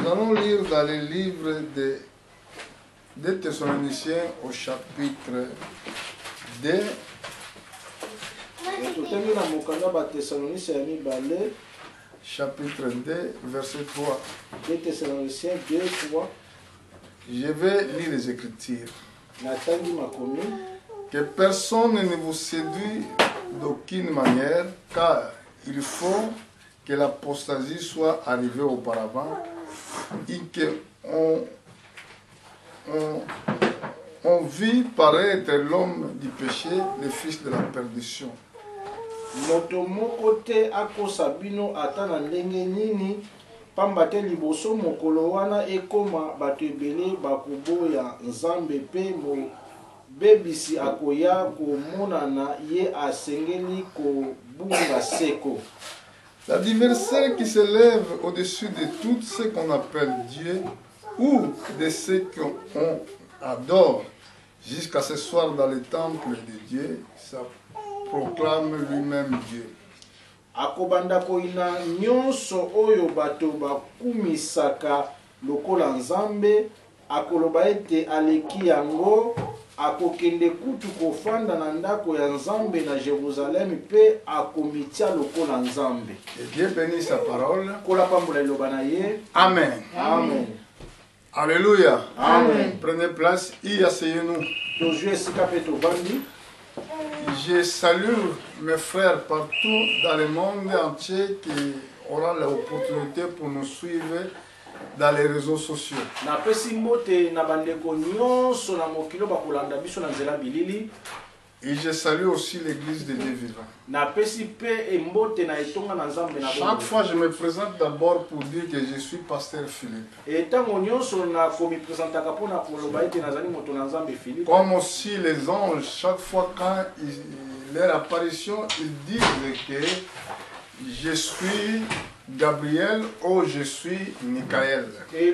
Nous allons lire dans les livres des Thessaloniciens au chapitre 2. Chapitre 2, verset 3. Je vais lire les Écritures. Que personne ne vous séduit d'aucune manière, car il faut que l'apostasie soit arrivée auparavant et qu'on vit paraître l'homme du péché, le fils de la perdition. Moto moko te akosa bino ata na ndenge nini pamba te liboso mokolo wana ekoma bato ebele bakoboya nzambe pe mobebisi akoya komonana ye asengeli kobunga seko. L'adversaire qui s'élève au-dessus de tout ce qu'on appelle Dieu ou de ce qu'on adore jusqu'à ce soir dans le temple de Dieu, ça proclame lui-même Dieu. Akobanda koina nyonso oyo bato bakumisaka lokola nzambe akoloba ete aleki yango akokende kutu kofanda na ndako ya nzambe na Jérusalem pe akomitia lokola nzambe. Et Dieu bénit sa parole. Kola pambola iloba na ye. Amen. Amen. Alléluia. Amen. Prenez place et asseyez-nous. Je salue mes frères partout dans le monde entier qui auront l'opportunité pour nous suivre dans les réseaux sociaux. Et je salue aussi l'église de Dieu vivant. Chaque fois, je me présente d'abord pour dire que je suis pasteur Philippe. Comme aussi les anges, chaque fois quand leur apparition, ils disent que je suis Gabriel ou je suis Michael. Et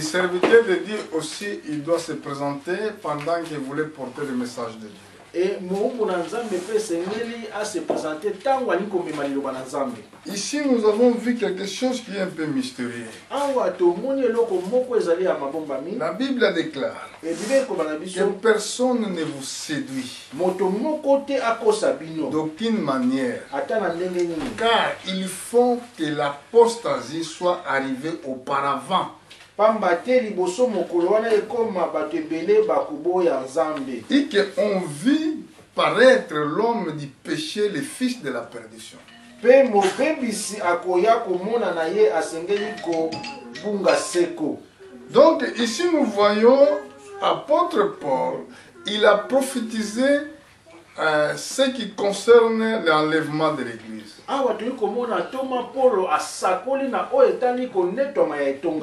serviteur de Dieu aussi, il doit se présenter pendant qu'il voulait porter le message de Dieu. Ici, nous avons vu quelque chose qui est un peu mystérieux. La Bible déclare que personne ne vous séduit d'aucune manière, car il faut que l'apostasie soit arrivée auparavant. Et qu'on vit paraître l'homme du péché, le fils de la perdition. Donc ici nous voyons apôtre Paul, il a prophétisé ce qui concerne l'enlèvement de l'église.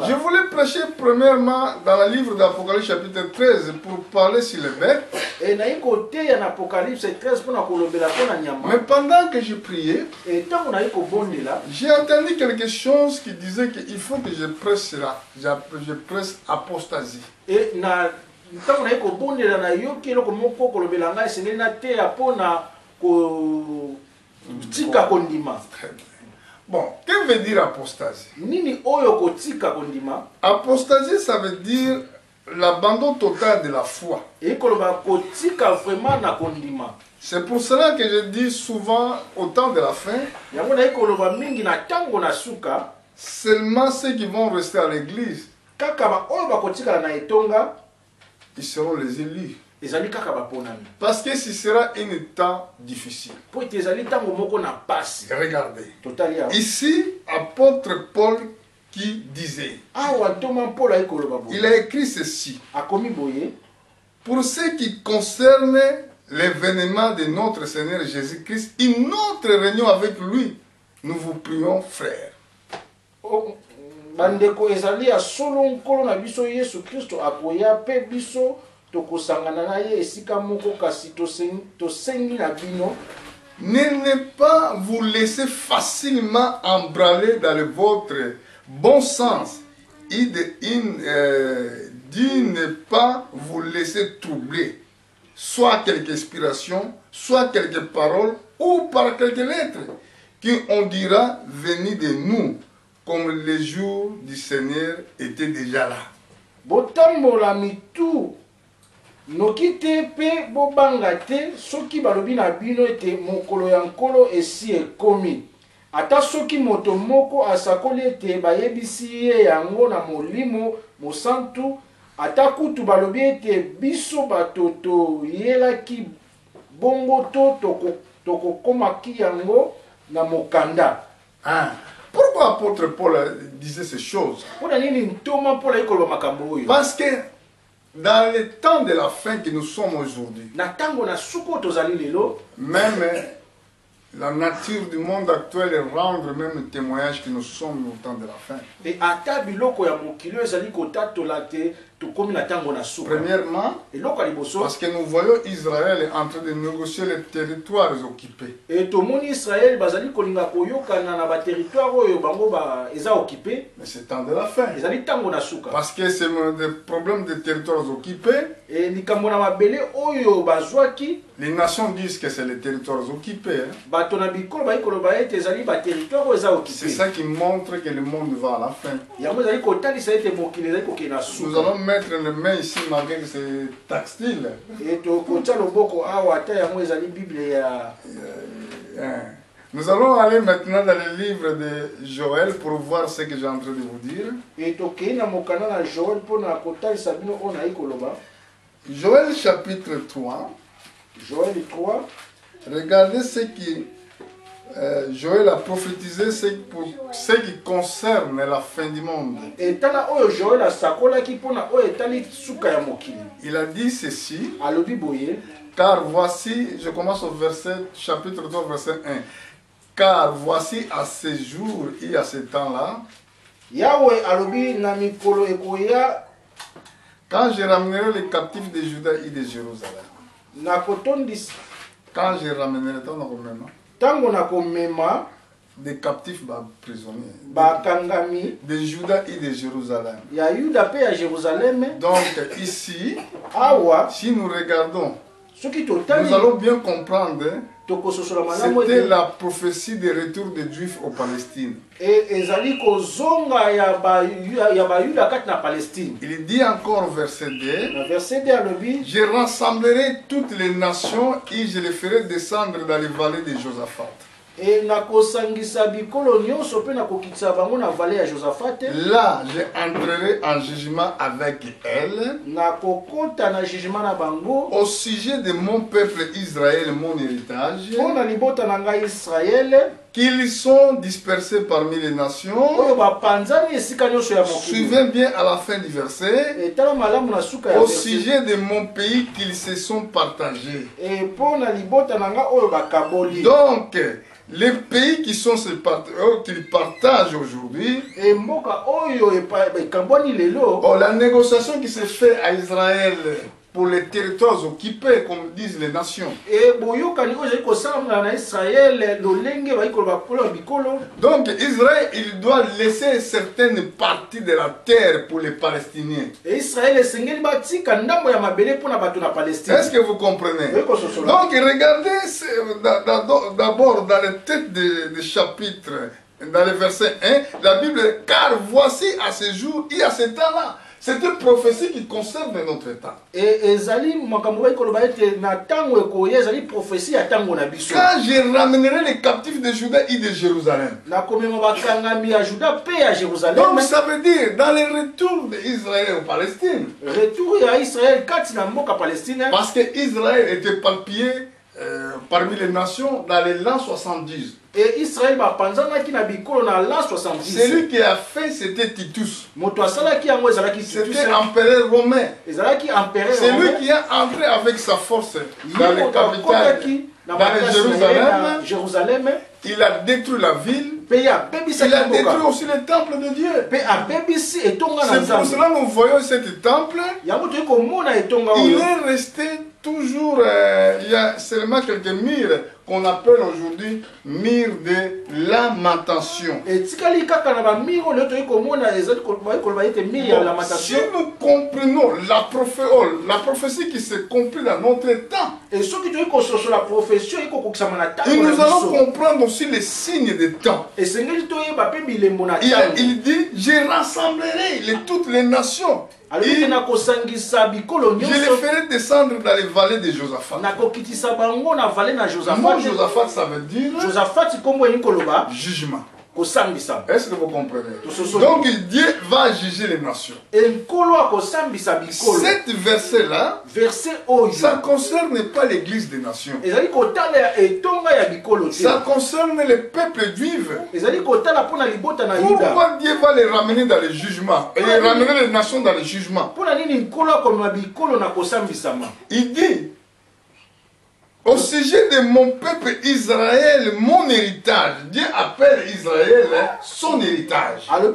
Je voulais prêcher premièrement dans le livre d'Apocalypse chapitre 13 pour parler sur les bêtes. Mais pendant que je priais, j'ai entendu quelque chose qui disait qu'il faut que je presse cela. Je presse apostasie. Bon, que veut dire apostasie? Apostasie, ça veut dire l'abandon total de la foi. C'est pour cela que je dis souvent au temps de la fin, seulement ceux qui vont rester à l'église, ils seront les élus. Parce que ce sera un temps difficile. Regardez. Ici, apôtre Paul qui disait, il a écrit ceci. Pour ce qui concerne l'événement de notre Seigneur Jésus-Christ, une autre réunion avec lui, nous vous prions, frères. Bandeko ezali ya solo nkolo na biso Yesu Kristo akoya pe biso tokosangana na ye esika moko kasi tosengi na bino. Ne pas vous laisser facilement embraler dans votre bon sens et de ne pas vous laisser troubler. soit quelques inspirations, soit quelques paroles, ou par quelques lettres, qu'on dira venir de nous, comme les jours du Seigneur étaient déjà là. Botambola mitu noki te pe bobanga te soki balobi na bino ete mokolo ya nkolo esi ekomi. Ata soki moto moko asakoli ete bayebisi ye yango na molimo mosantu, ata kutu balobi ete biso bato toyelaki bongo to tokokomaki yango na mokanda. Pourquoi apôtre Paul disait ces choses? Parce que dans le temps de la fin que nous sommes aujourd'hui, même la nature du monde actuel rendre même témoignage que nous sommes au temps de la fin. Premièrement, parce que nous voyons Israël en train de négocier les territoires occupés. Mais c'est temps de la fin. Parce que c'est des problèmes de territoires occupés. Les nations disent que c'est les territoires occupés. C'est ça qui montre que le monde va à la fin. Nous allons mettre les mains ici malgré que c'est textile. Nous allons aller maintenant dans le livre de Joël pour voir ce que j'ai en train de vous dire. Joël chapitre 3. Joël 3. Regardez ce qui Joël a prophétisé, pour ce qui concerne la fin du monde. Il a dit ceci. Car voici, je commence au chapitre 3, verset 1. Car voici à ce jour et à ce temps-là, quand je ramènerai les captifs de Juda et de Jérusalem. Quand je ramènerai des captifs prisonniers de Juda et de Jérusalem. Donc ici, si nous regardons, nous allons bien comprendre, c'était la prophétie des retours des Juifs aux Palestine. Il dit encore verset 2, je rassemblerai toutes les nations et je les ferai descendre dans les vallées de Josaphat. Là, j'entrerai en jugement avec elle au sujet de mon peuple Israël, mon héritage, qu'ils sont dispersés parmi les nations. Suivez bien à la fin du verset, au sujet de mon pays qu'ils se sont partagés. Donc, les pays qui sont qu'ils partagent aujourd'hui, la négociation qui se fait à Israël pour les territoires occupés, comme disent les nations. Donc Israël, il doit laisser certaines parties de la terre pour les Palestiniens. Est-ce que vous comprenez? Donc regardez d'abord dans le texte de chapitre, dans le verset 1, la Bible, car voici à ce jour et à ce temps-là. C'est une prophétie qui concerne notre temps. Quand je ramènerai les captifs de Juda et de Jérusalem. Donc ça veut dire dans le retour d'Israël aux Palestine. Parce que Israël était palpié parmi les nations dans les l'an 70. Et Israël celui qui a fait, c'était Titus. C'était empereur romain. C'est lui qui est entré avec sa force dans les capitales, dans Jérusalem. Il a détruit la ville. Il a détruit aussi le temple de Dieu. C'est pour cela que nous voyons ce temple. Il est resté toujours, il y a seulement quelques murs qu'on appelle aujourd'hui mur de lamentation. Si nous comprenons la prophétie qui s'est comprise dans notre temps, et nous allons comprendre aussi les signes des temps. Il dit, je rassemblerai toutes les nations. Je les ferai descendre dans les vallées de Josaphat. Moi, Josaphat, ça veut dire jugement. Est-ce que vous comprenez? Donc Dieu va juger les nations. Cet verset-là, ça ne concerne pas l'église des nations. Ça concerne les peuples juifs. Pourquoi Dieu va les ramener dans le jugement et ramener les nations dans le jugement? Il dit, au sujet de mon peuple Israël, mon héritage. Dieu appelle Israël son héritage. Il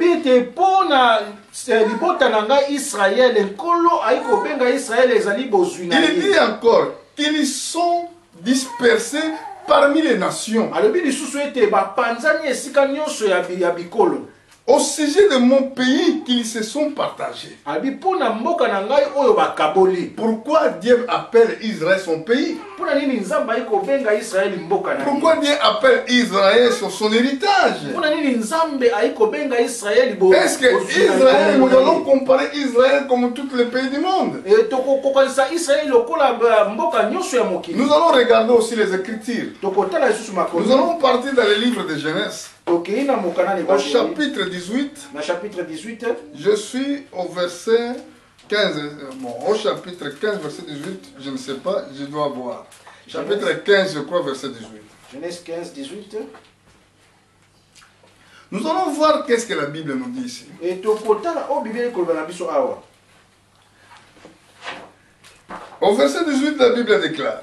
dit encore qu'ils sont dispersés parmi les nations. Au sujet de mon pays, qu'ils se sont partagés. Pourquoi Dieu appelle Israël son pays? Pourquoi Dieu appelle Israël sur son héritage? Est-ce que Israël, nous allons comparer Israël comme tous les pays du monde? Nous allons regarder aussi les Écritures. Nous allons partir dans le livre de Genèse. Au chapitre 18, je suis au verset 15. Bon, au chapitre 15, verset 18, je ne sais pas, je dois voir. Chapitre 15, je crois, verset 18. Genèse 15, 18. Nous allons voir qu'est-ce que la Bible nous dit ici. Au verset 18, la Bible déclare.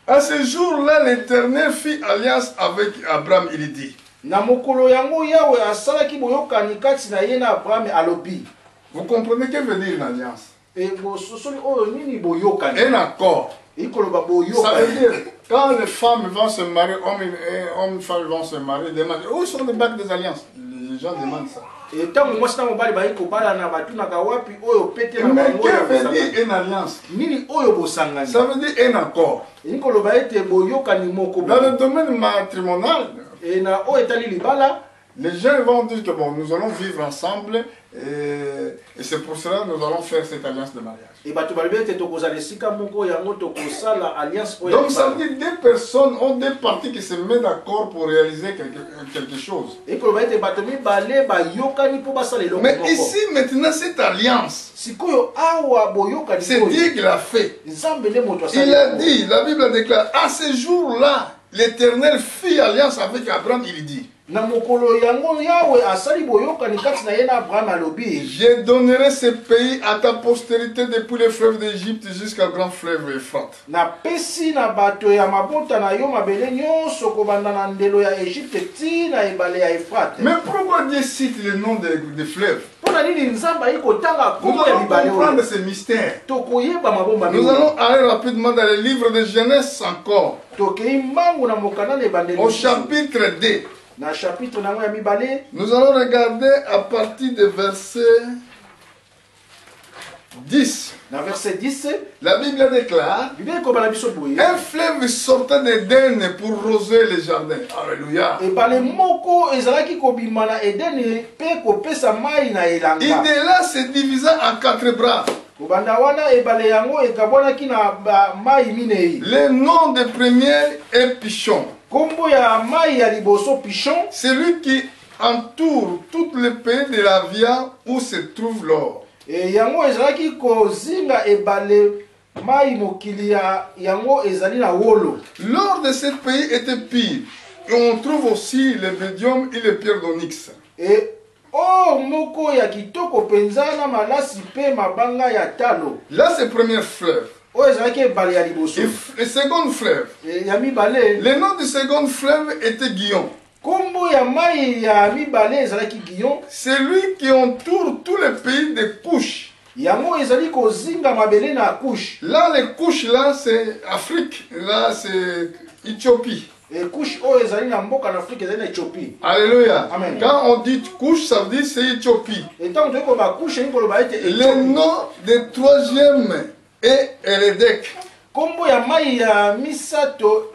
À ce jour-là, l'Éternel fit alliance avec Abraham, il dit. Vous comprenez ce que veut dire une alliance? Un accord. Ça veut dire, quand les femmes vont se marier, hommes et femmes vont se marier, demandent, où sont les bacs des alliances? Les gens demandent ça. Mais que veut dire une alliance? Ça veut dire un accord. Dans le domaine matrimonial, les gens vont dire que bon, nous allons vivre ensemble et c'est pour cela que nous allons faire cette alliance de mariage. Donc ça veut dire deux personnes ont deux parties qui se mettent d'accord pour réaliser quelque chose. Mais ici maintenant cette alliance, c'est Dieu qui l'a fait. Il a dit, la Bible déclare, à ce jour-là, l'Éternel fit alliance avec Abraham, il dit. Je donnerai ce pays à ta postérité depuis le fleuve d'Égypte jusqu'au grand fleuve Euphrate. Mais pourquoi Dieu cite le nom des fleuves? Nous allons comprendre ce mystère. Nous allons aller rapidement dans le livre de Genèse encore. Au chapitre 2. Nous allons regarder à partir du verset 10. La Bible déclare, un fleuve sortait d'Éden pour roser les jardins. Alléluia. Et de là se divisa en 4 bras. Le nom de premier est Pichon. C'est lui qui entoure tout le pays de la Via où se trouve l'or. L'or de ce pays était pire. Et on trouve aussi le bédium et le pierre d'onyx. Là, c'est le premier fleuve. Le second fleuve. Le nom du second fleuve était Guillaume. C'est lui qui entoure tout le pays de Couche. Yango ezali kozinga mabele na couche. Là, les couches, là, c'est Afrique. Là, c'est Éthiopie. Et couche, oh, ezali na mboka en Afrique, ezali na Éthiopie. Alléluia. Amen. Quand on dit couche, ça veut dire c'est Éthiopie. Et tant que tu as couche, le nom de troisième est Eledek. Kombo ya mai ya misato.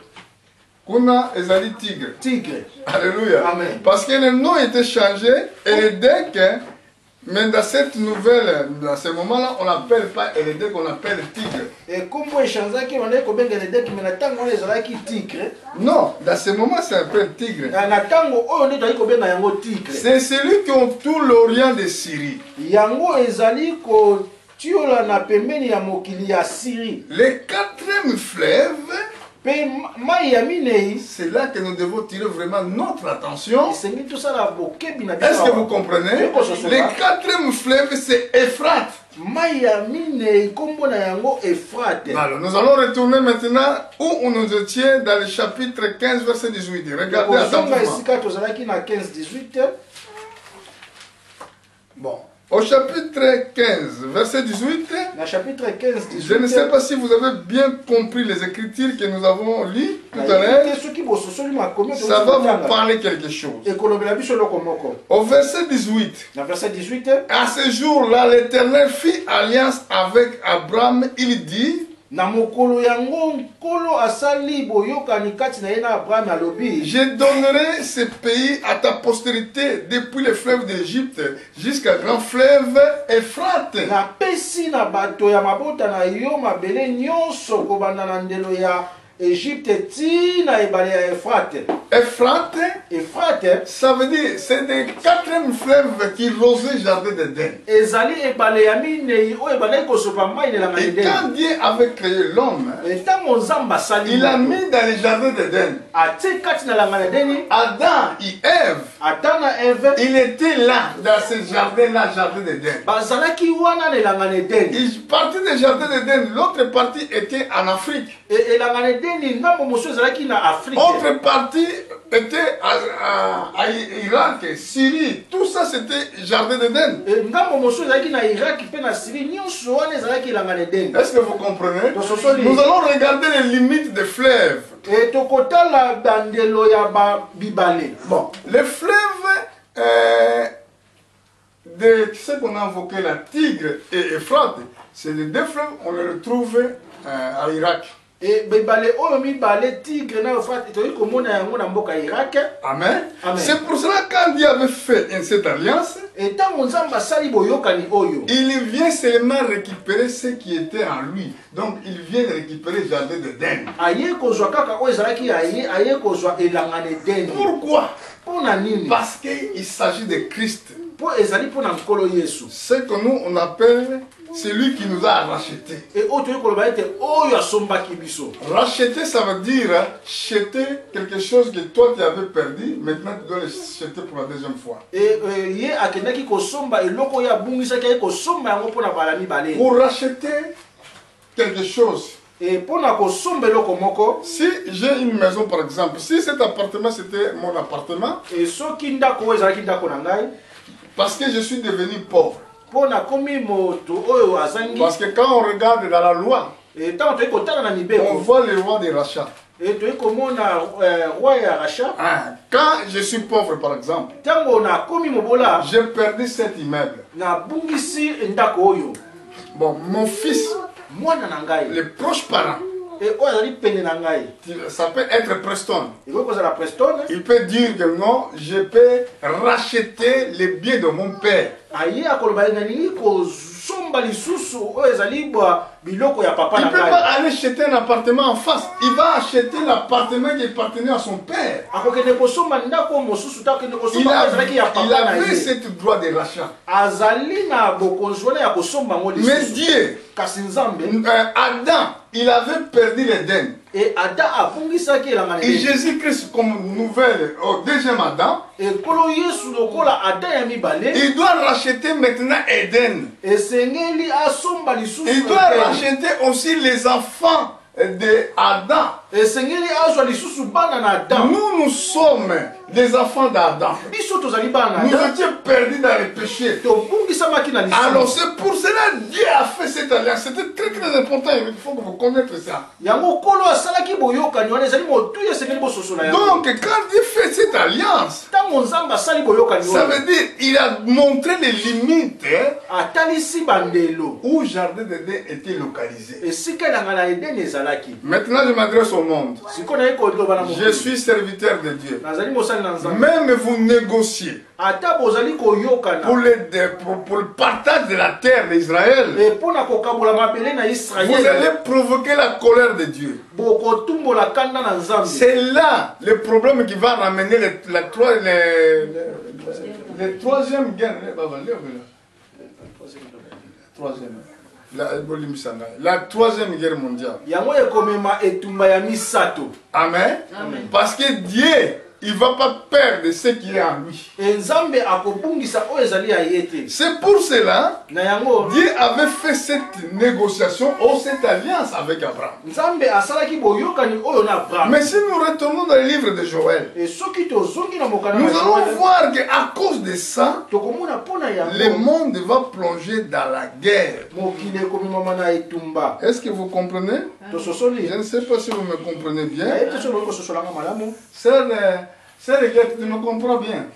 Kuna ezali tigre. Tigre. Alléluia. Amen. Parce que le nom était changé. Eledek, mais dans cette nouvelle, dans ce moment-là, on n'appelle pas Eledek, on appelle tigre. Et kombo echanzaki on est kobenga Eledek, mais na tango on ezalaki tigre. Non, dans ce moment, c'est appelé tigre. Na tango on est toyi kobenga yango tigre. C'est celui qui entoure l'Orient de Syrie. Yango ezali ko tiola na pembeni ya mokili ya Syrie. Le quatrième fleuve, c'est là que nous devons tirer vraiment notre attention. Est-ce que vous comprenez? Le quatrième fleuve, c'est Euphrate. Alors, nous allons retourner maintenant où on nous tient dans le chapitre 15, verset 18. Regardez attentivement. Bon. Au chapitre 15, verset 18, je ne sais pas si vous avez bien compris les écritures que nous avons lues tout à l'heure. Ça va vous parler quelque chose. Au verset 18, à ce jour-là, l'Éternel fit alliance avec Abraham. Il dit, je donnerai ce pays à ta postérité depuis le fleuve d'Égypte jusqu'à grand fleuve Euphrate. Égypte tina ebale ya Euphrate. Euphrate, ça veut dire c'est le quatrième fleuve qui rosait le jardin d'Éden. Et quand Dieu avait créé l'homme, il a mis dans le jardin d'Éden Adam et Ève. Il était là dans ce jardin-là, jardin d'Éden. Il partait du jardin d'Éden, l'autre partie était en Afrique. Autre partie était à Irak, Syrie, tout ça c'était jardin d'Éden. Est-ce que vous comprenez? Nous allons regarder les limites des fleuves. Bon, les fleuves de ce qu'on a invoqué la Tigre et Euphrate, c'est les deux fleuves, on les retrouve à Irak. Amen. C'est pour cela que quand Dieu avait fait cette alliance, il vient seulement récupérer ce qui était en lui. Donc il vient récupérer le jardin d'Éden. Pourquoi? Parce qu'il s'agit de Christ. Ce que nous on appelle celui qui nous a racheté. Racheter, ça veut dire acheter quelque chose que toi tu avais perdu, maintenant tu dois le acheter pour la deuxième fois. Pour racheter quelque chose. Si j'ai une maison par exemple, si cet appartement c'était mon appartement, parce que je suis devenu pauvre. Parce que quand on regarde dans la loi, on voit le roi des rachats. Quand je suis pauvre par exemple, j'ai perdu cet immeuble. Bon, mon fils, les proches parents, ça peut être Preston. Il peut dire que non, je peux racheter les biens de mon père. Il ne peut pas aller acheter un appartement en face. Il va acheter l'appartement qui appartenait à son père. Il avait ce droit de rachat. Mais Dieu, Adam, il avait perdu l'Éden. Et Jésus-Christ comme nouvelle au deuxième Adam, il doit racheter maintenant Éden. Il doit racheter aussi les enfants d'Adam Nous sommes des enfants d'Adam. Nous étions perdus dans les péchés. Alors c'est pour cela que Dieu a fait cette alliance. C'était très très important. Il faut que vous connaissiez ça. Donc quand Dieu fait cette alliance, ça veut dire qu'il a montré les limites où le jardin d'Éden était localisé. Maintenant je m'adresse au monde. Je suis serviteur de Dieu. Même vous négociez pour le partage de la terre d'Israël, vous allez provoquer la colère de Dieu. C'est là le problème qui va ramener la troisième guerre. La troisième guerre mondiale. Amen. Parce que Dieu, il ne va pas perdre ce qu'il est en lui. C'est pour cela que Dieu avait fait cette négociation ou cette alliance avec Abraham. Mais si nous retournons dans le livre de Joël, nous allons voir qu'à cause de ça, le monde va plonger dans la guerre. Est-ce que vous comprenez? Je ne sais pas si vous me comprenez bien. C'est le gars qui me comprend bien.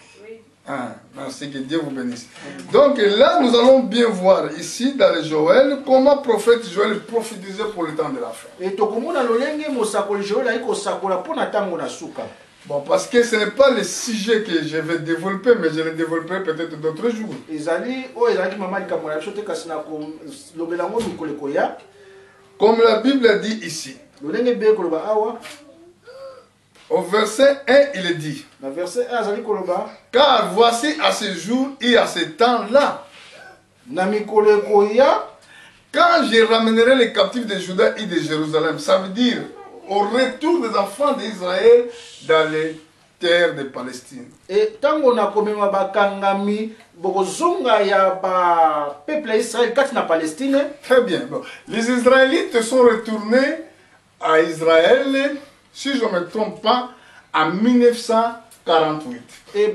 Ah, merci, que Dieu vous bénisse. Donc là, nous allons bien voir ici dans le Joël comment le prophète Joël prophétisait pour le temps de la fin. Bon, parce que ce n'est pas le sujet que je vais développer, mais je le développerai peut-être d'autres jours. Comme la Bible a dit ici. Au verset 1, il est dit, car voici à ce jour et à ce temps-là, quand je ramènerai les captifs de Juda et de Jérusalem, ça veut dire au retour des enfants d'Israël dans les terres de Palestine. Et très bien. Bon. Les Israélites sont retournés à Israël, si je ne me trompe pas, en 1948. Et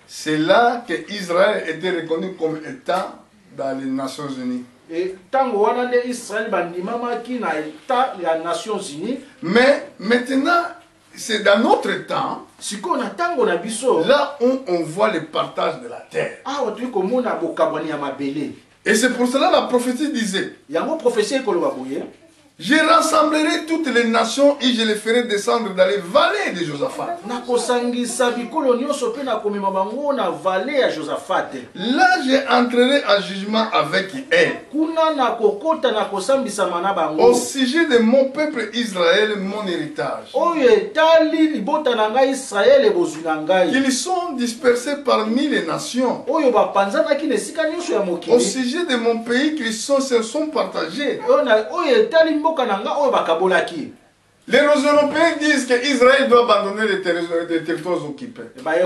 c'est là que Israël était reconnu comme État dans les Nations Unies. Mais maintenant, c'est dans notre temps, là où on voit le partage de la terre. Et c'est pour cela que la prophétie disait, je rassemblerai toutes les nations et je les ferai descendre dans les vallées de Josaphat. Là, j'entrerai en jugement avec elles. Au sujet de mon peuple Israël, mon héritage. Qu'ils sont dispersés parmi les nations. Au sujet de mon pays, qu'ils se sont partagés. Les Européens disent qu'Israël doit abandonner les territoires occupés. Les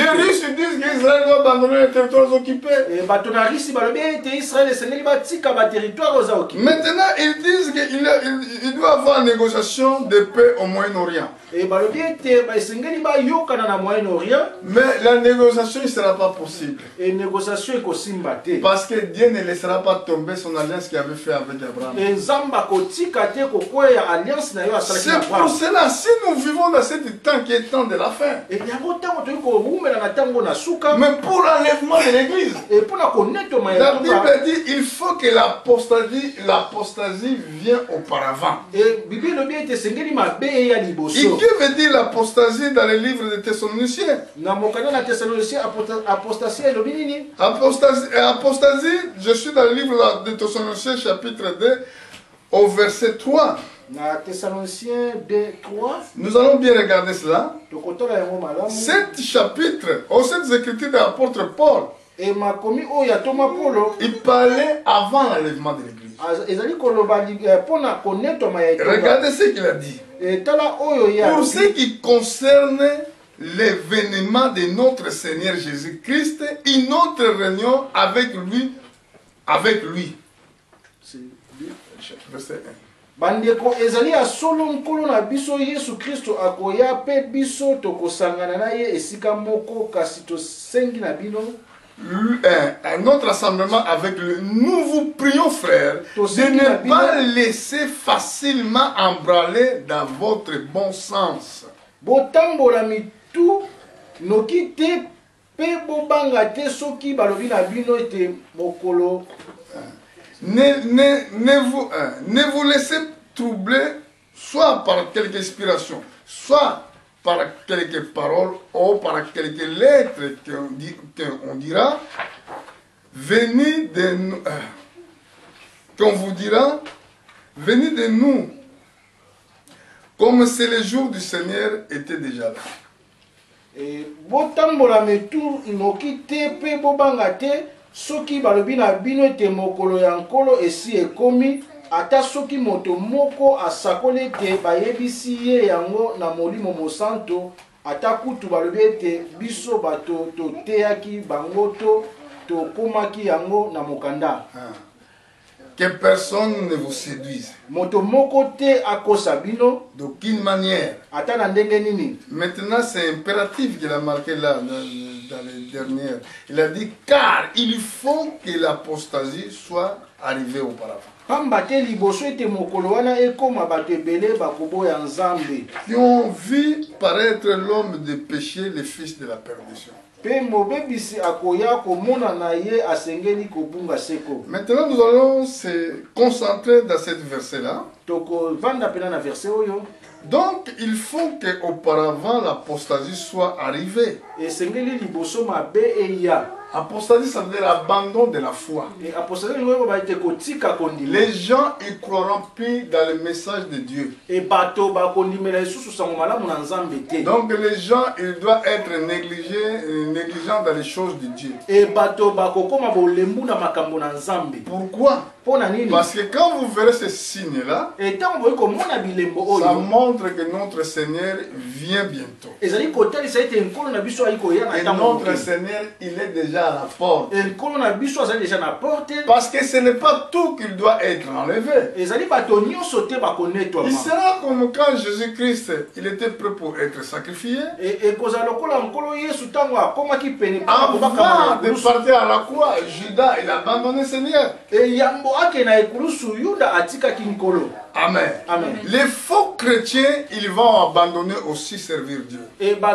Russes disent qu'Israël doit abandonner les territoires occupés. Maintenant, ils disent qu'il doit y avoir une négociation de paix au Moyen-Orient. Mais la négociation ne sera pas possible. Parce que Dieu ne laissera pas tomber son alliance qu'il avait fait avec Abraham. C'est pour cela, si nous vivons dans ce temps qui est le temps de la fin, mais pour l'enlèvement de l'Église, la Bible dit qu'il faut que l'apostasie vienne auparavant. Et que veut dire l'apostasie dans le livre de Thessaloniciens? Apostasie, je suis dans le livre de Thessaloniciens chapitre 2 au verset 3. Nous allons bien regarder cela. Cet chapitre, ou cette écriture de l'apôtre Paul, il parlait avant l'enlèvement de l'Église. Regardez ce qu'il a dit. Pour ce qui concerne l'événement de notre Seigneur Jésus-Christ, une autre réunion avec lui. Verset 1. Bandeko ezali ya solo nkolo na biso Yesu Kristo akoya pe biso tokosangana na ye esika moko kasi tosengi na bino. Un autre rassemblement avec lui. Nous vous prions, frères, de ne pas laisser facilement embraler dans votre bon sens. Botambola mitu noki te pe bobanga te soki balobi na bino ete mokolo. Ne vous laissez troubler soit par quelque inspiration, soit par quelques paroles ou par quelques lettres qu'on dira. Venez de nous, qu'on vous dira, venez de nous, comme si le jour du Seigneur était déjà là. Et botambola metu noki te pe bobanga te soki balobi na bino ete mokolo ya nkolo esi ekomi ata soki moto moko asakoli ete bayebisi ye yango na molimo mosanto ata kutu balobi ete biso bato toteyaki bango to tokomaki yango na mokanda. Que personne ne vous séduise. Moto moko te akosa bino d'aucune manière. Ata na ndenge nini. Maintenant c'est impératif qu'il a marqué là dans les dernières. Il a dit car il faut que l'apostasie soit arrivée auparavant. Pamba te liboso ete mokolo wana ekoma bato ebele bakoboya Nzambe. Qui ont vu paraître l'homme de péché, le fils de la perdition. Maintenant, nous allons se concentrer dans cette verset-là. Donc, il faut qu'auparavant l'apostasie soit arrivée. Apostasie, ça veut dire abandon de la foi. Les gens y croiront plus dans le message de Dieu. Donc les gens, ils doivent être négligents dans les choses de Dieu. Pourquoi? Parce que quand vous verrez ces signes-là, ça montre que notre Seigneur vient bientôt. Et notre Seigneur, il est déjà à la porte. Parce que ce n'est pas tout qu'il doit être enlevé. Il sera comme quand Jésus-Christ, il était prêt pour être sacrifié. Avant de partir à la croix, Judas, il a abandonné le Seigneur. Amen. Amen. Les faux chrétiens, ils vont abandonner aussi servir Dieu. La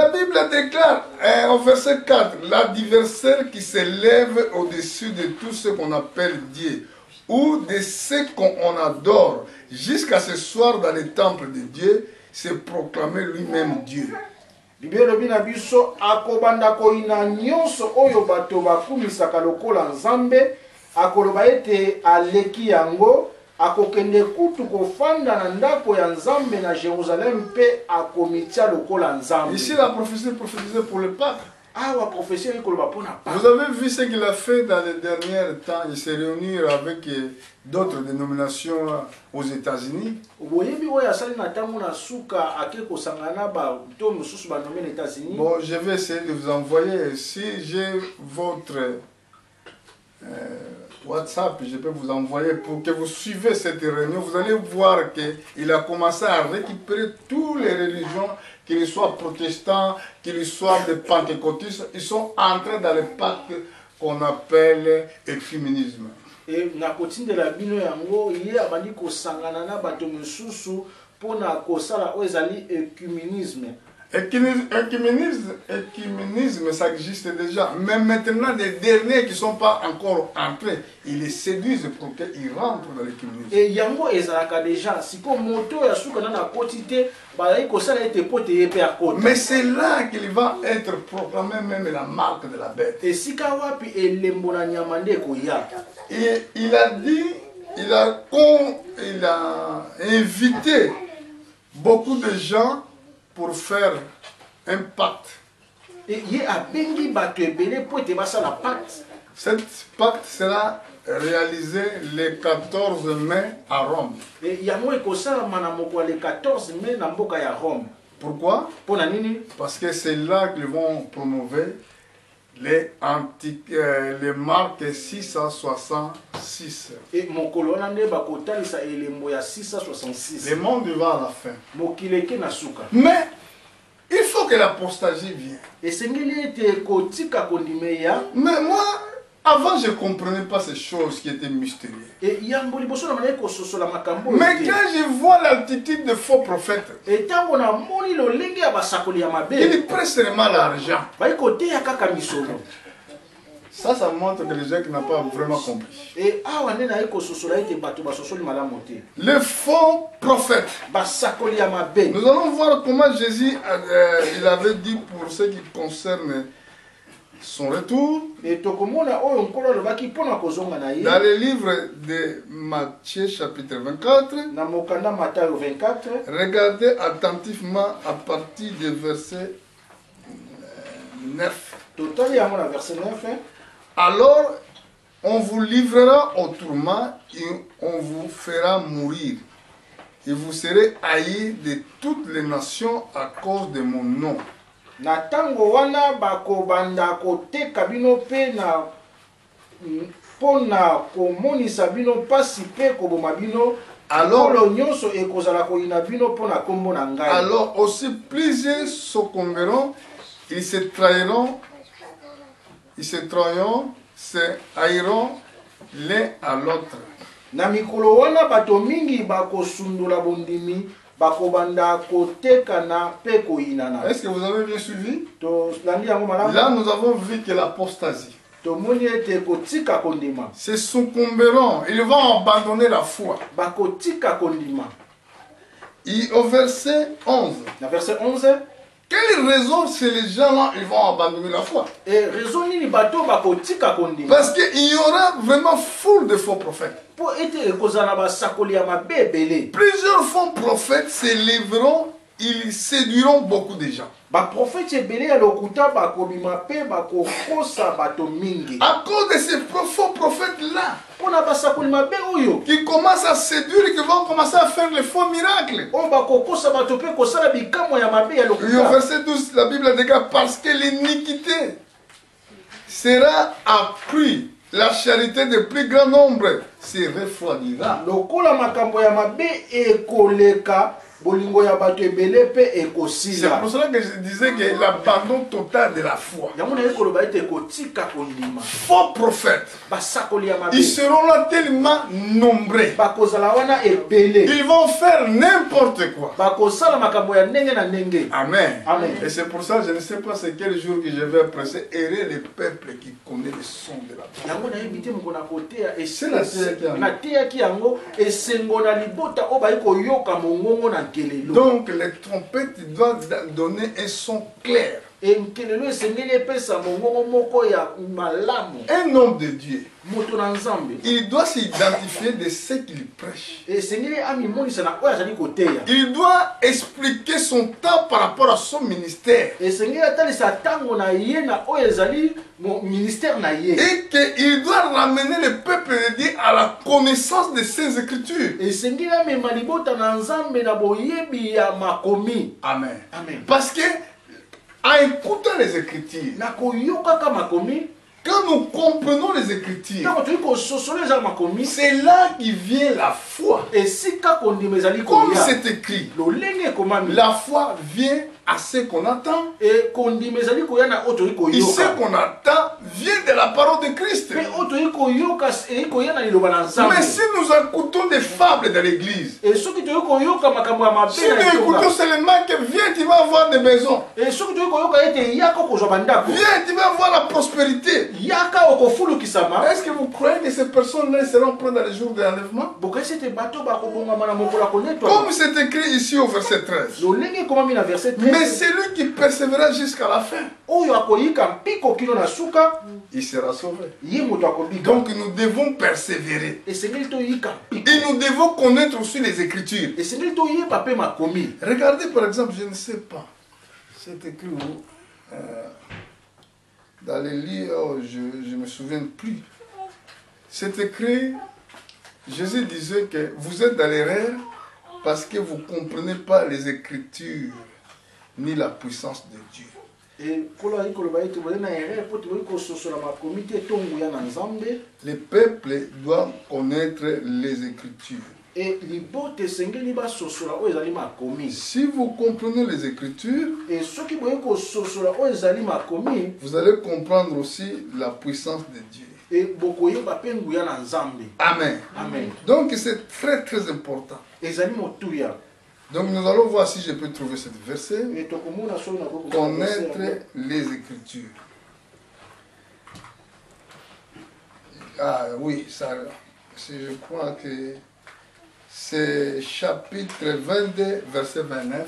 Bible déclare au verset 4, l'adversaire qui s'élève au-dessus de tout ce qu'on appelle Dieu ou de ce qu'on adore jusqu'à ce soir dans le temple de Dieu, c'est proclamer lui-même Dieu. Akoloba ete aleki yango akokende kutu kofanda na ndako ya Nzambe na Jérusalem pe akomitia lokola Nzambe. Ici la prophétie prophétisée pour le pape. Vous avez vu ce qu'il a fait dans les derniers temps. Il s'est réuni avec d'autres dénominations aux États-Unis. Bon, je vais essayer de vous envoyer. Si j'ai votre WhatsApp, je peux vous envoyer pour que vous suivez cette réunion. Vous allez voir qu'il a commencé à récupérer toutes les religions, qu'ils soient protestants, qu'ils soient des pentecôtistes. Ils sont entrés dans le pacte qu'on appelle écuménisme. Et na continue de la bino yango yé abandi ko sangana na bato mususu pona ko sala ezali écuménisme. Écuménisme, ça existe déjà. Mais maintenant, les derniers qui ne sont pas encore entrés, ils les séduisent pour qu'ils rentrent dans l'écuménisme. Et yango ezalaka déjà. Si comme moto ya suka na quotité, ba ko sala ete pote yepe à côté. Mais c'est là qu'il va être proclamé même la marque de la bête. Et si kawapi elembo na nyamande ko ya. Et il a dit, il a invité beaucoup de gens pour faire un pacte. Et il a bengi bato ebele pour te basa la pacte. Cet pacte sera réalisé le 14 mai à Rome. Pourquoi? Parce que c'est là qu'ils vont promouvoir les marques 666. Le monde va à la fin. Mais il faut que l'apostasie vienne. Mais moi, avant, je ne comprenais pas ces choses qui étaient mystérieuses. Mais quand je vois l'altitude de faux prophètes, ils prennent seulement l'argent. Ça montre que les gens qui n'ont pas vraiment compris. Les faux prophètes. Nous allons voir comment Jésus il avait dit pour ce qui concerne son retour. Dans le livre de Matthieu chapitre 24, regardez attentivement à partir du verset 9. Alors, on vous livrera au tourment et on vous fera mourir. Et vous serez haïs de toutes les nations à cause de mon nom. Alors aussi plusieurs succomberont, ils se trahiront, se haïront l'un à l'autre. Est-ce que vous avez bien suivi? Là, nous avons vu que l'apostasie. Se succomberont, ils vont abandonner la foi. Et au verset 11. Quelle raison c'est les gens-là, ils vont abandonner la foi? Parce qu'il y aura vraiment foule de faux prophètes. Plusieurs faux prophètes s'élèveront, ils séduiront beaucoup de gens. À cause de ces faux prophètes-là, qui commencent à séduire et qui vont commencer à faire les faux miracles. Et au verset 12, la Bible déclare, parce que l'iniquité sera accrue, la charité de plus grand nombre se refroidira. C'est pour cela que je disais que l'abandon total de la foi. Faux prophètes, ils seront là tellement nombreux. Ils vont faire n'importe quoi. Amen. Et c'est pour ça que je ne sais pas c'est quel jour que je vais presser. Errer les peuples qui connaissent le son de la voix. C'est la terre qui a. Donc les trompettes doivent donner un son clair. Un homme de Dieu, il doit s'identifier de ce qu'il prêche. Il doit expliquer son temps par rapport à son ministère. Et qu'il doit ramener le peuple de Dieu à la connaissance de ses écritures. Amen. Parce que en écoutant les Écritures, quand nous comprenons les Écritures, c'est là qu'il vient la foi. Comme c'est écrit, la foi vient à ce qu'on attend. Et ce qu'on attend vient de la parole de Christ. Mais si nous écoutons des fables de l'église, si nous écoutons seulement que viens, tu vas avoir des maisons, viens, tu vas avoir la prospérité, est-ce que vous croyez que ces personnes-là seront prêtes dans les jours de l'enlèvement? Comme c'est écrit ici au verset 13. Mais celui qui persévérera jusqu'à la fin, il sera sauvé. Donc nous devons persévérer. Et nous devons connaître aussi les Écritures. Regardez par exemple, je ne sais pas, c'est écrit où, dans les livres, je ne me souviens plus. C'est écrit, Jésus disait que vous êtes dans l'erreur parce que vous ne comprenez pas les Écritures ni la puissance de Dieu. Les peuples doivent connaître les Écritures. Si vous comprenez les Écritures, vous allez comprendre aussi la puissance de Dieu. Amen. Amen. Donc c'est très très important. Donc nous allons voir si je peux trouver ce verset. Connaître les Écritures. Ah oui, ça, je crois que c'est chapitre 22, verset 29.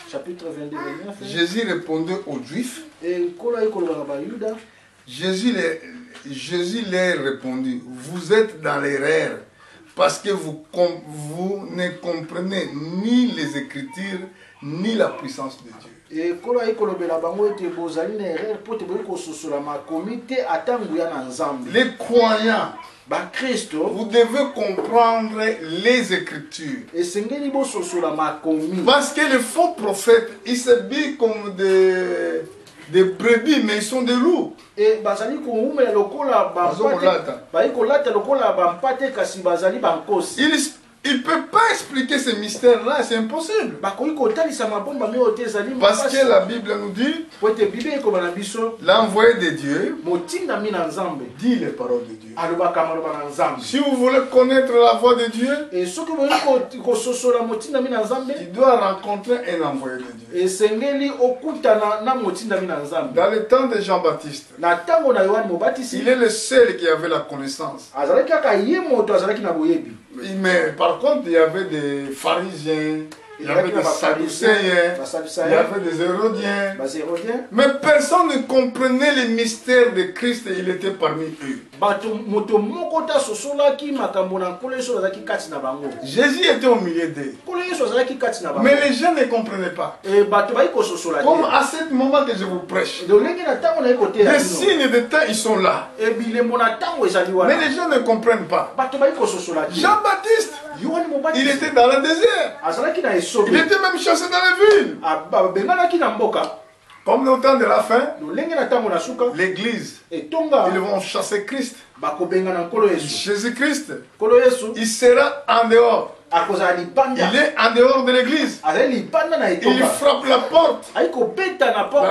Chapitre 22, 29. Jésus répondait aux Juifs. Jésus leur répondit, vous êtes dans l'erreur parce que vous ne comprenez ni les Écritures ni la puissance de Dieu. Les croyants, vous devez comprendre les Écritures. Parce que les faux prophètes, ils s'habillent comme des brebis, mais ils sont des loups. Ils ne peuvent pas expliquer ces mystères-là, c'est impossible. Parce que la Bible nous dit, l'envoyé de Dieu dit les paroles de Dieu. Si vous voulez connaître la voix de Dieu, tu dois rencontrer un envoyé de Dieu. Dans le temps de Jean-Baptiste, il est le seul qui avait la connaissance. Mais par contre, il y avait des pharisiens, il y avait des sadducéens, il y avait des hérodiens. Mais personne ne comprenait les mystères de Christ et il était parmi eux. Jésus était au milieu d'eux. Mais les gens ne comprenaient pas. Comme à ce moment que je vous prêche, les signes de temps, ils sont là. Mais les gens ne comprennent pas. Jean-Baptiste, il était dans le désert. Il était même chassé dans les villes. Comme au temps de la fin, l'église, ils vont chasser Christ. Jésus-Christ, il sera en dehors. Il est en dehors de l'église. Il frappe la porte. La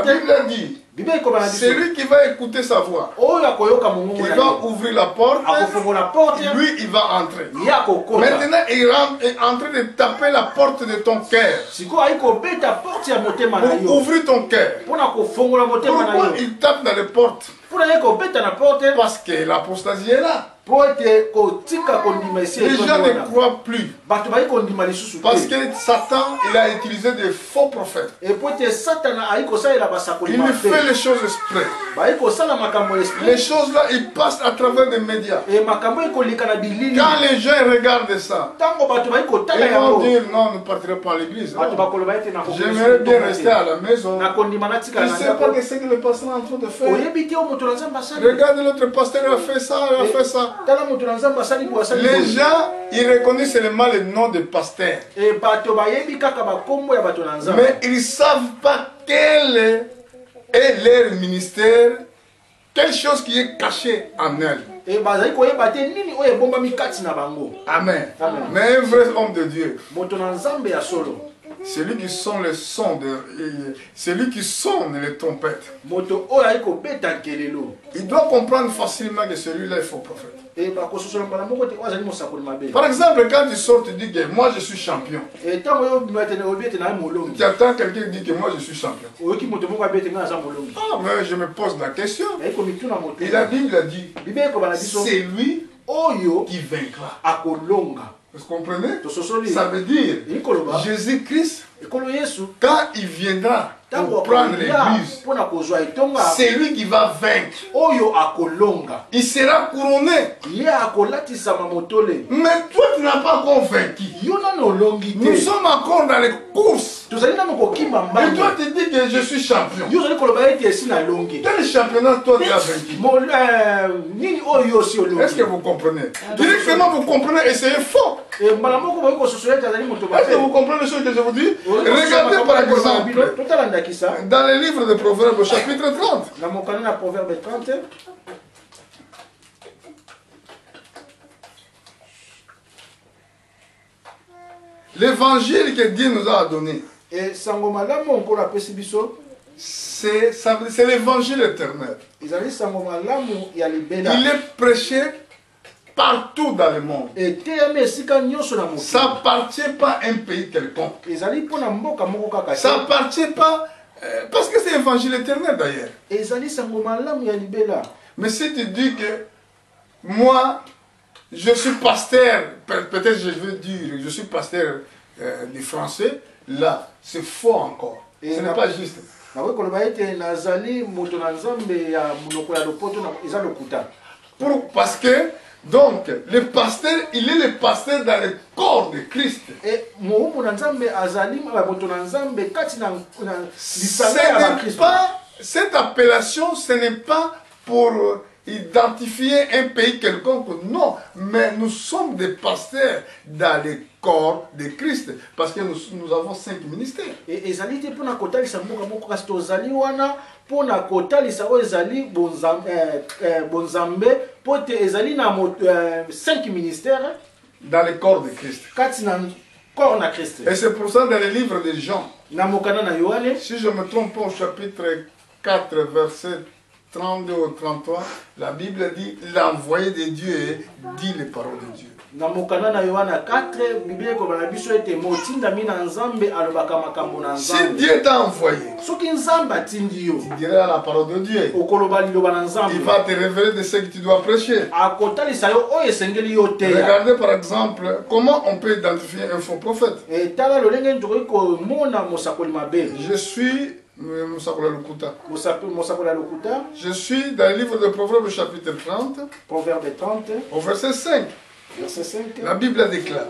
Bible a dit, celui qui va écouter sa voix, il va ouvrir la porte, lui il va entrer. Maintenant il est en train de taper la porte de ton cœur pour ouvrir ton cœur. Pourquoi il tape dans les portes? Parce que l'apostasie est là. Les gens ne croient plus. Parce que Satan, il a utilisé des faux prophètes. Il fait les choses exprès. Les choses là, ils passent à travers des médias. Quand les gens regardent ça, ils vont dire non, nous ne partirons pas à l'église. J'aimerais bien rester à la maison. Tu ne sais pas ce que le pasteur est en train de faire. Regarde, l'autre pasteur a fait ça, il a fait ça. Les gens, ils reconnaissent seulement le nom de pasteur. Mais ils ne savent pas quel est leur ministère, quelque chose qui est caché en elle. Amen. Mais un vrai homme de Dieu, celui qui sonne le son celui qui sonne les trompettes, il doit comprendre facilement que celui-là est faux prophète. Par exemple, quand tu sors, tu dis que moi je suis champion. Tu attends quelqu'un qui dit que moi je suis champion. Ah, mais je me pose la question. Et la Bible a dit, c'est lui qui vaincra. Vous comprenez? Ça veut dire, Jésus-Christ, quand il viendra, pour prendre l'église. C'est lui qui va vaincre. Il sera couronné. Mais toi, tu n'as pas encore vaincu. Nous sommes encore dans les courses. Et toi, tu dis que je suis champion. Quel championnat toi tu as vaincu? Est-ce que vous comprenez? Directement, vous comprenez et c'est faux. Est-ce que vous comprenez ce que je vous dis? Regardez par exemple dans les livres de Proverbes au chapitre 30. L'évangile que Dieu nous a donné, c'est l'évangile éternel. Il est prêché partout dans le monde. Ça n'appartient pas à un pays quelconque. Ça n'appartient pas, parce que c'est l'évangile éternel d'ailleurs. Mais si tu dis que moi, je suis pasteur, peut-être je veux dire, je suis pasteur du français, là, c'est faux encore. Ce n'est pas juste. Parce que, donc, le pasteur, il est le pasteur dans le corps de Christ. Cette appellation, ce n'est pas pour identifier un pays quelconque, non, mais nous sommes des pasteurs dans le corps de Christ, parce que nous avons 5 ministères. Et dans le corps de Christ. Et c'est pour ça dans le livre de Jean, si je ne me trompe pas, au chapitre 4, verset 32 ou 33, la Bible dit l'envoyé de Dieu dit les paroles de Dieu. Si Dieu t'a envoyé, tu diras la parole de Dieu. Il va te révéler de ce que tu dois prêcher. Regardez par exemple comment on peut identifier un faux prophète. Je suis dans le livre de Proverbes chapitre 30, au verset 5. La Bible déclare: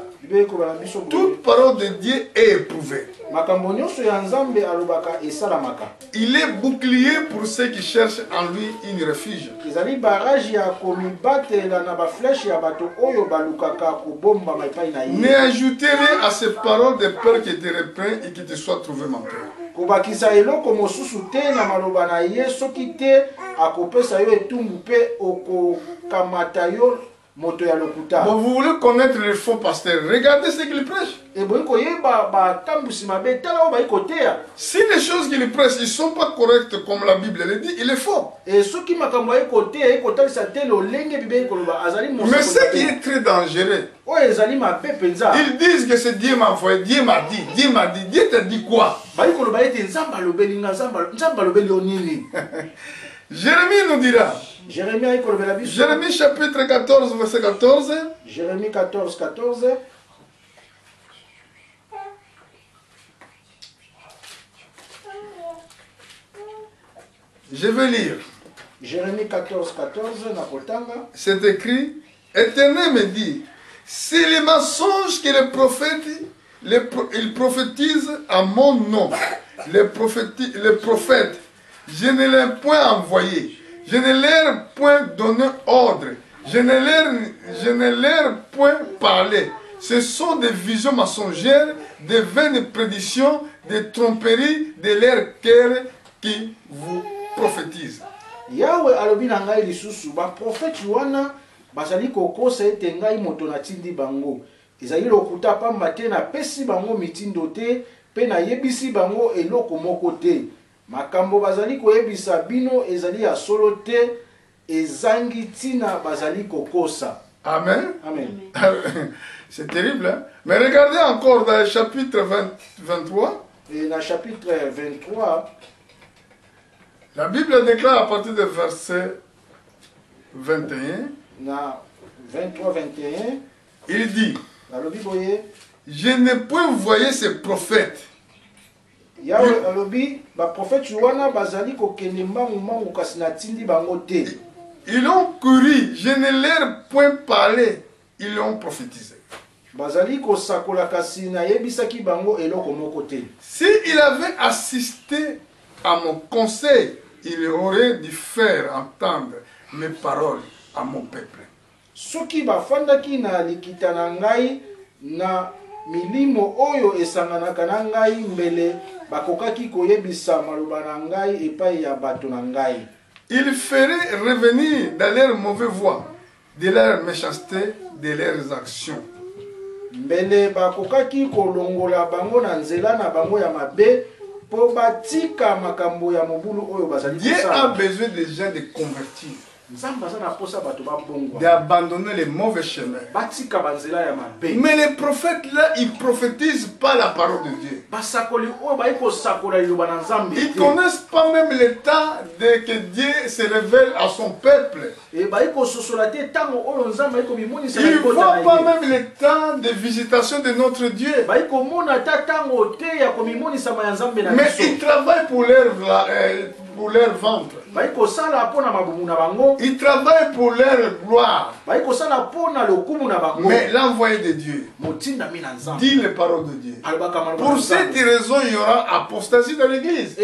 toute parole de Dieu est éprouvée. Il est bouclier pour ceux qui cherchent en lui une refuge. Ne ajoutez rien à ces paroles de peur qui te reprennent et qui te soient trouvées menteurs. Bon, vous voulez connaître les faux pasteurs, regardez ce qu'ils prêchent. Si les choses qu'ils prêchent ne sont pas correctes comme la Bible le dit, il est faux. Mais ce qui est très dangereux, ils disent que c'est Dieu m'a envoyé, Dieu m'a dit, Dieu t'a dit quoi? Jérémie nous dira. Jérémie chapitre 14, verset 14. Jérémie 14, 14. Je vais lire. Jérémie 14, 14. C'est écrit: Éternel me dit, c'est les mensonges que les prophètes, ils prophétisent à mon nom. Les prophètes, je ne les ai point envoyés. Je ne leur ai point donné ordre. Je ne leur ai point parlé. Ce sont des visions mensongères, des vaines prédictions, des tromperies de leur cœur qui vous prophétisent. Yahweh alobi na ngai lisusu ba prophète wana bazali kokosa ete ngai moto na tindi bango. Ezali lokuta pamba te na pesi bango mitindo te pe na yebisi bango eloko moko te. Makambo bazali koyebisa bino ezali ya solo te ezangi tina bazali kokosa. Amen. Amen. C'est terrible, hein? Mais regardez encore dans le chapitre 23. Et dans le chapitre 23, la Bible déclare à partir du verset 21. Dans 23, 21. Il dit: je n'ai point envoyé ces prophètes. Yawe alobi ba prophète wana bazali ko kende mbangu kasi na tindi bango te. Ils ont couru, je ne leur point parlé, ils ont prophétisé. Bazali ko sakola kasi na yebisaki bango eloko moko te. Si il avait assisté à mon conseil, il aurait dû faire entendre mes paroles à mon peuple. Soki bafandaki na likita na ngai na milimo oyo esanganaka na ngai mbele bakokaki koyebisa maloba na ngai epai ya bato na ngai. Il ferait revenir dans leur mauvaise voie, de leur méchanceté, de leurs actions. Mbele bakokaki kolongola bango na nzela na bango ya mabe po batika makambo ya mobulu oyo bazali Dieu a besoin des gens de convertir, d'abandonner les mauvais chemins. Mais les prophètes là, ils ne prophétisent pas la parole de Dieu. Ils ne connaissent pas même le temps que Dieu se révèle à son peuple. Ils ne voient pas même le temps de visitation de notre Dieu. Mais ils travaillent pour leur ventre. Ils travaillent pour leur gloire. Mais l'envoyé de Dieu dit les paroles de Dieu. Pour cette raison, il y aura apostasie dans l'église.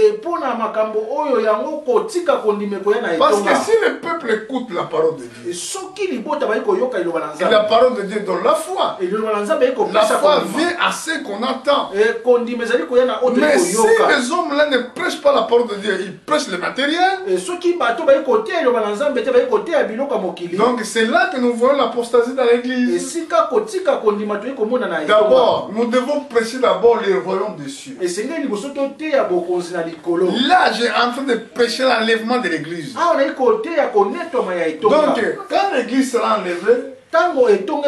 Parce que si le peuple écoute la parole de Dieu, et la parole de Dieu donne la foi. La foi vient à ce qu'on attend. Mais si les hommes là ne prêchent pas la parole de Dieu, ils prêchent le matériel. Donc c'est là que nous voyons l'apostasie dans l'église. D'abord, nous devons prêcher d'abord le royaume des cieux. Là, j'ai en train de prêcher l'enlèvement de l'église. Donc, quand l'église sera enlevée, tout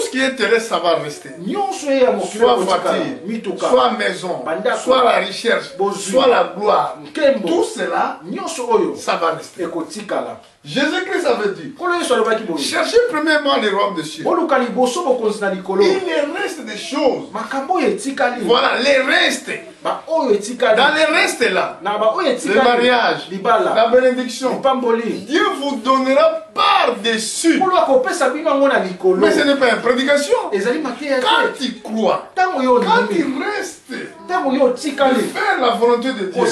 ce qui est terrestre, ça va rester. Soit voiture, soit maison, soit la recherche, soit la gloire. Tout cela, ça va rester. Jésus-Christ avait dit, cherchez premièrement le royaume des cieux. Il reste des choses. Voilà, les restes. Dans les restes là, le mariage, la bénédiction, Dieu vous donnera par-dessus. Mais ce n'est pas une prédication. Quand tu crois, quand tu restes, faire la volonté de Dieu,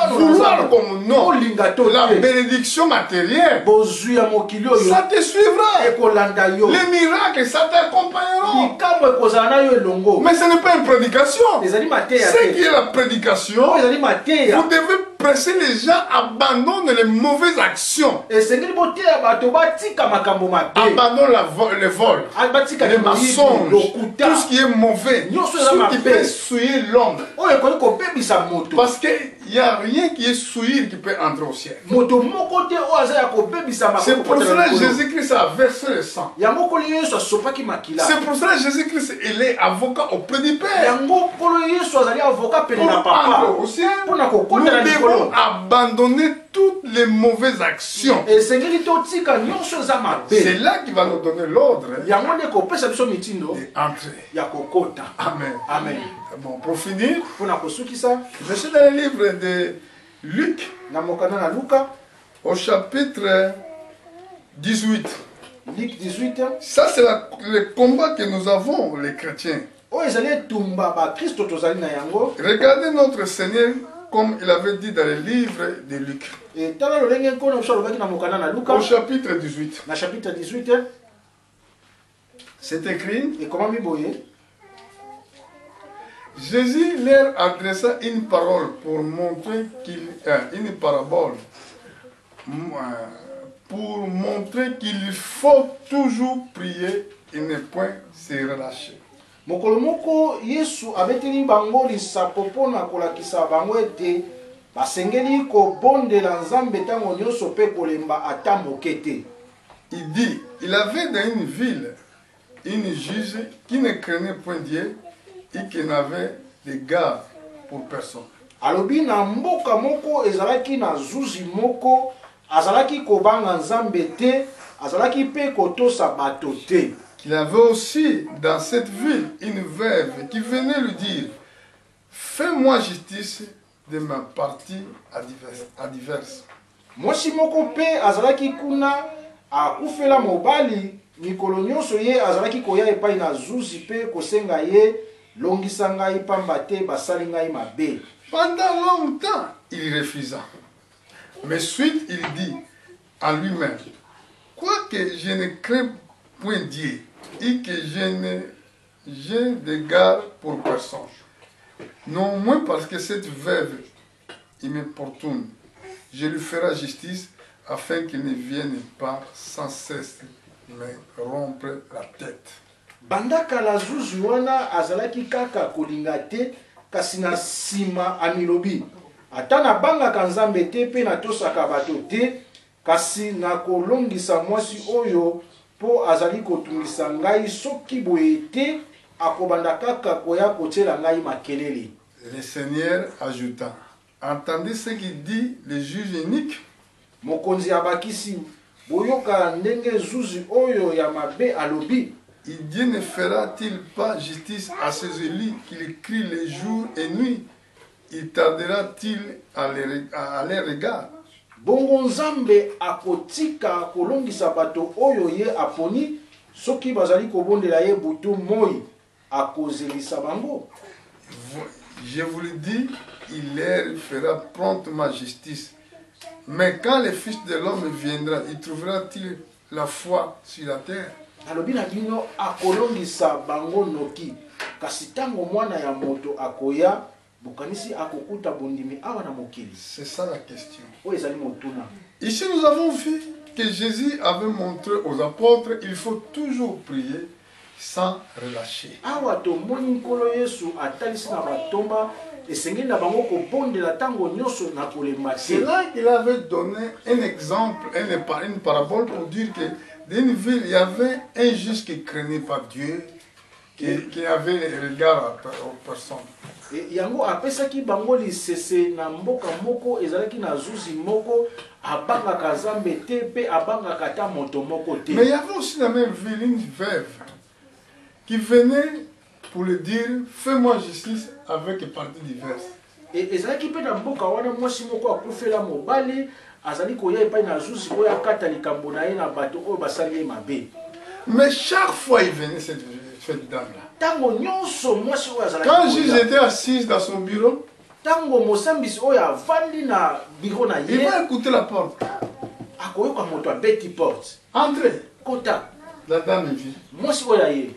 vouloir comme non, la bénédiction matérielle, ça te suivra. Les miracles, ça t'accompagneront. Mais ce n'est pas une prédication. Ce qui est la prédication, vous devez presser les gens abandonnent les mauvaises actions. Abandonne le vol, les mensonges, tout ce qui est mauvais, ce qui peut souiller l'homme. Parce qu'il n'y a rien qui est souillé qui peut entrer au ciel. C'est pour cela que Jésus-Christ a versé le sang. C'est pour cela que Jésus-Christ est avocat auprès du Père. Pour entrer au ciel, nous devons abandonner toutes les mauvaises actions. C'est là qu'il va nous donner l'ordre d'entrer. Amen. Amen. Bon, pour finir, je suis dans le livre de Luc, au chapitre 18. Luc 18. Ça, c'est le combat que nous avons, les chrétiens. Regardez notre Seigneur comme il avait dit dans le livre de Luc. Au chapitre 18. C'est écrit. Jésus leur adressa une parole pour montrer une parabole pour montrer qu'il faut toujours prier et ne point se relâcher. Mokolomoko Yesu abeteli bango lisapo pona kolakisa bango ete basengeli ko bondela Nzambe tango nyonso pe kolemba ata moke te. Il dit, il avait dans une ville une juge qui ne craignait point Dieu et qui n'avait de garde pour personne. Alobi na mboka moko ezalaki na zuzi moko azalaki kobanga Nzambe te azalaki pe kotosa bato te. Il avait aussi dans cette ville une veuve qui venait lui dire, fais-moi justice de ma partie adverse. Mwasi moko pe azalaki kuna akufela mobali mikolo nyonso ye azalaki koya epai na zuzi pe kosenga ye longisa ngai pamba te basali ngai mabe. Pendant longtemps, il refusa. Mais suite, il dit à lui-même, quoique je ne crains point Dieu et que j'ai d'égard pour personne. Non moins parce que cette veuve, il m'importune. Je lui ferai justice afin qu'il ne vienne pas sans cesse me rompre la tête. Bandaka la zuzi wana azalaki kaka kolinga te kasi na sima amilobi. Atana banga kanzambe te pe na tosaka bato te kasi na kolongisa mwasi oyo po azali kotungisa ngai soki boye te akobanda kaka koya kotiela ngai makelele. Le Seigneur ajouta, entendez ce qu'il dit le juge unique. Mokonzi abakisi boyoka ndenge zuzi oyo ya mabe alobi. Et Dieu ne fera-t-il pas justice à ses élus qu'il crie les jours et nuit? Il tardera-t-il à les regards? Bongo nzambe akotika kolongisa bato oyo ye aponi soki bazali kobondela ye butu moi akozelisa bango. Je vous le dis, il leur fera promptement justice. Mais quand le Fils de l'homme viendra, il trouvera-t-il la foi sur la terre? Alobi na bino akolongisa bango noki kasi tango mwana ya moto akoya bukanisi akokuta bondimi awa na mokili. C'est ça la question. O ezali motuna. Ici nous avons vu que Jésus avait montré aux apôtres il faut toujours prier sans relâcher. Awa to moni nkolo Yesu atalisi na batomba esengeli na bango kobondela tango nyonso na kolemba. C'est là qu'il avait donné un exemple, une parabole pour dire que dans une ville, il y avait un juge qui ne craignait pas Dieu, qui avait le regard aux personnes. Yango apesaki bango lisese na mboka moko ezalaki na zuzi moko abanga kazambe te pe abanga kata moto moko te. Mais il y avait aussi dans la même ville une veuve qui venait pour le dire fais-moi justice avec partie diverse. Et ezalaki pe na mboka wana mwasi moko akufela mobali azali koya epai na zuzi oyo akata likambo na ye na bato oyo basali ye mabe. Mais chaque fois il venait cette dame-là. Tango nyonso mwasi oyo azalaki. Quand Jésus était assis dans son bureau, tango mosambisi oyo avandi na bureau na ye, il va écouter la porte. Akoyoka moto abeti porte. Entrez. Kota. La dame vit. Mwasi oyo ye.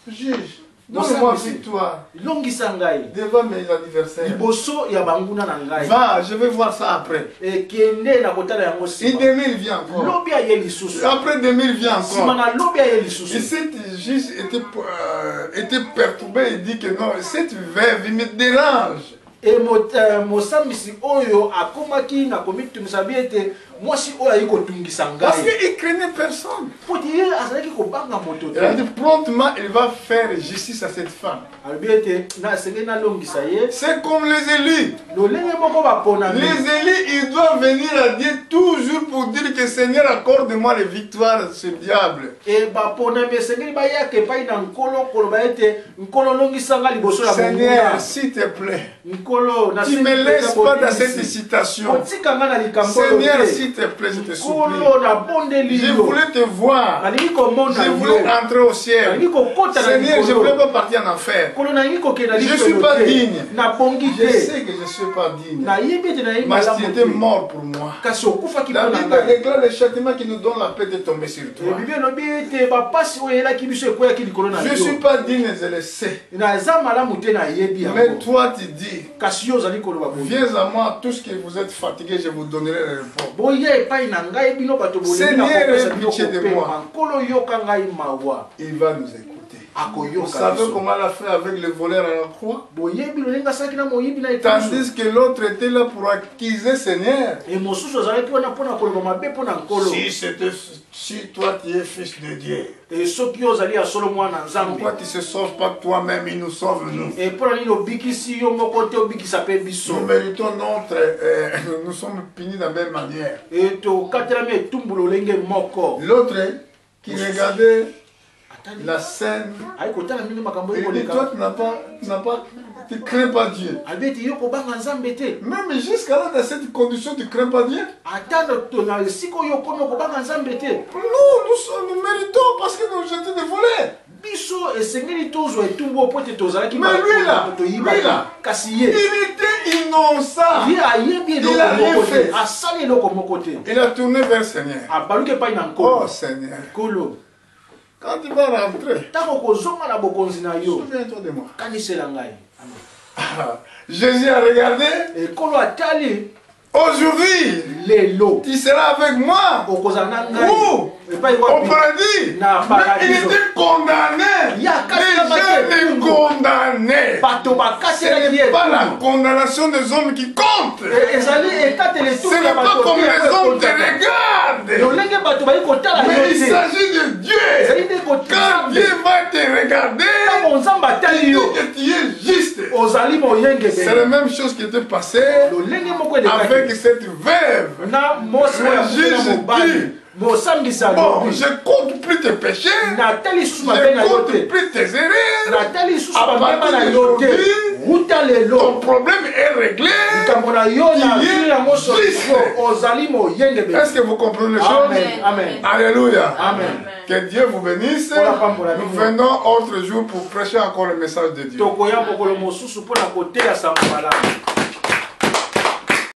Juge, donne-moi victoire longisa ngai devant mes adversaires. Liboso ya banguna na ngai. Va, je vais voir ça après. Et kende na kotala yango sima. Et demain il vient encore. Lobi aye lisusu. Après demain il vient encore. Sima na lobi aye lisusu. Et cette juge était perturbé. Il dit que non, cette veuve il me dérange. Et mosambisi oyo akomaki na komitumisa biete mwasi oyo ayi kotungisa ngai. Parce qu'il craignait personne. Poti ye azalaki kobanga moto te. Il a dit promptement il va faire justice à cette femme. Albiete na senge na longisa ye. C'est comme les élus. Lolenge moko bapona. Les élus ils doivent venir à Dieu toujours pour dire que Seigneur accorde-moi les victoires sur le diable. Et bapona me senge ba ya ke pai na nkolo koloba ete nkolo longisa nga liboso la bongo. Seigneur s'il te plaît. Tu ne me laisses pas dans cette citation. Seigneur, s'il te plaît, je te supplie. Je voulais te voir. Je voulais rentrer au ciel. Seigneur, je ne voulais pas partir en enfer. Je ne suis pas digne. Je sais que je ne suis pas digne. Mais tu étais mort pour moi. La Bible déclare le châtiment qui nous donne la paix de tomber sur toi. Je ne suis pas digne, je le sais. Mais toi, tu dis. Viens à moi, tous que vous êtes fatigués, je vous donnerai le repos. Seigneur, aie pitié de moi. Il va nous écouter. Vous savez comment elle a fait avec le voleur à la croix? Tandis que l'autre était là pour accuser Seigneur. Si toi tu es fils de Dieu, pourquoi tu ne se sauves pas toi-même, il nous sauve nous. Nous méritons nous sommes punis de la même manière. L'autre qui regardait la scène. Et toi, tu ne crains pas Dieu. Même jusqu'à là, dans cette condition, tu ne crains pas Dieu. Nous méritons parce que nous étions des volets. Mais lui là, il était innocent. Il a rien fait. Il a tourné vers le Seigneur. Oh Seigneur. Quand tu vas rentrer, souviens-toi de moi. Jésus a regardé. Aujourd'hui, tu seras avec moi. Où? Au paradis. Mais il était condamné. Les gens les condamnaient. Ce n'est pas la condamnation des hommes qui compte. Ce n'est pas comme les hommes te regardent. Mais il s'agit de Dieu. Quand Dieu va te regarder, il dit que tu es juste. C'est la même chose qui était passée avec cette veuve. Jésus dit, bon, je compte plus tes péchés, je compte plus tes erreurs. À partir d'aujourd'hui, ton problème est réglé. Est-ce que vous comprenez les choses? Amen. Alléluia. Amen. Que Dieu vous bénisse. Nous venons autre jour pour prêcher encore le message de Dieu.